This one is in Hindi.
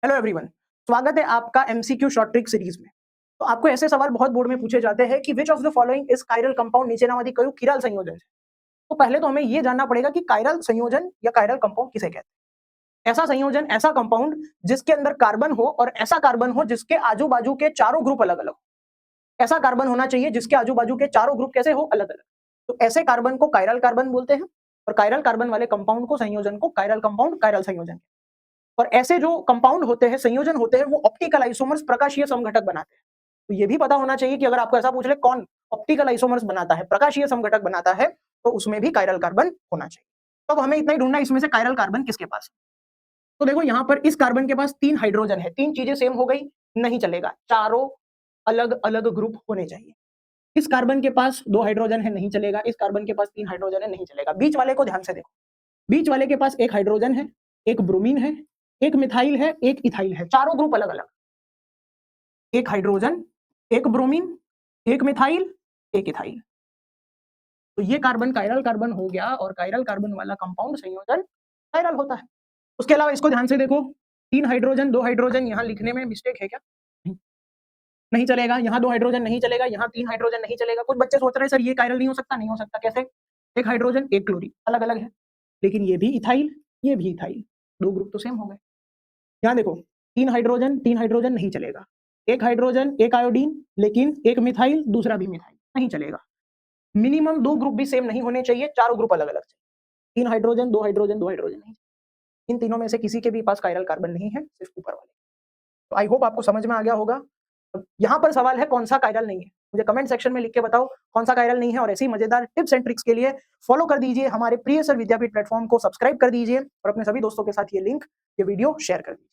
हेलो एवरीवन, स्वागत है आपका एमसीक्यू शॉर्ट ट्रिक सीरीज में। तो आपको ऐसे सवाल बहुत बोर्ड में पूछे जाते हैं कि which of the following is chiral compound, नीचे नामादि कयु किराल संयोजन है। तो पहले तो हमें ये जानना पड़ेगा कि कायरल संयोजन या कायरल कंपाउंड किसे कहते हैं। ऐसा संयोजन, ऐसा कंपाउंड जिसके अंदर कार्बन हो और ऐसा कार्बन हो जिसके आजू बाजू के चारों ग्रुप अलग अलग हो। ऐसा कार्बन होना चाहिए जिसके आजू बाजू के चारों ग्रुप कैसे हो, अलग अलग। तो ऐसे कार्बन को कायरल कार्बन बोलते हैं और कायरल कार्बन वाले कंपाउंड को, संयोजन को कायरल कंपाउंड, कायरल संयोजन। और ऐसे जो कंपाउंड होते हैं, संयोजन होते हैं, वो ऑप्टिकल आइसोमर्स, प्रकाशीय समघटक बनाते हैं। तो ये भी पता होना चाहिए कि अगर आपको ऐसा पूछ ले कौन ऑप्टिकल आइसोमर्स बनाता है, प्रकाशीय समघटक बनाता है, तो उसमें भी कायरल कार्बन होना चाहिए। तो अब हमें इतना ही ढूंढना है इसमें से कायरल कार्बन किसके पास है। तो देखो यहां पर इस कार्बन के पास 3 हाइड्रोजन है, 3 चीजें सेम हो गई, नहीं चलेगा, चारों अलग अलग ग्रुप होने चाहिए। इस कार्बन के पास 2 हाइड्रोजन है, नहीं चलेगा। इस कार्बन के पास 3 हाइड्रोजन है, नहीं चलेगा। बीच वाले को ध्यान से देखो, बीच वाले के पास 1 हाइड्रोजन है, 1 ब्रोमीन है, 1 मिथाइल है, 1 इथाइल है, चारों ग्रुप अलग अलग। 1 हाइड्रोजन, 1 ब्रोमीन, 1 मिथाइल, 1 इथाइल। तो ये कार्बन कायरल कार्बन हो गया और कायरल कार्बन वाला कंपाउंड संयोजन कायरल होता है। उसके अलावा इसको ध्यान से देखो, 3 हाइड्रोजन, 2 हाइड्रोजन, यहां लिखने में मिस्टेक है क्या? नहीं चलेगा। यहां 2 हाइड्रोजन नहीं चलेगा, यहां 3 हाइड्रोजन नहीं चलेगा। कुछ बच्चे सोच रहे हैं सर ये कायरल नहीं हो सकता, नहीं हो सकता। कैसे? 1 हाइड्रोजन, 1 क्लोरीन, अलग अलग है, लेकिन ये भी इथाइल, ये भी इथाइल, 2 ग्रुप तो सेम हो गए। यहां देखो, 3 हाइड्रोजन, 3 हाइड्रोजन नहीं चलेगा। 1 हाइड्रोजन, 1 आयोडीन, लेकिन 1 मिथाइल, दूसरा भी मिथाइल, नहीं चलेगा। मिनिमम 2 ग्रुप भी सेम नहीं होने चाहिए, चारों ग्रुप अलग अलग चाहिए। 3 हाइड्रोजन, 2 हाइड्रोजन, 2 हाइड्रोजन नहीं। इन तीनों में से किसी के भी पास कायरल कार्बन नहीं है, सिर्फ ऊपर वाले। तो आई होप आपको समझ में आ गया होगा। यहां पर सवाल है कौन सा कायरल नहीं है। मुझे कमेंट सेक्शन में लिख के बताओ कौन सा कायरल नहीं है। और ऐसी मजेदार टिप्स एंड ट्रिक्स के लिए फॉलो कर दीजिए हमारे प्रिय सर विद्यापीठ प्लेटफॉर्म को, सब्सक्राइब कर दीजिए और अपने सभी दोस्तों के साथ ये लिंक, ये वीडियो शेयर कर दीजिए।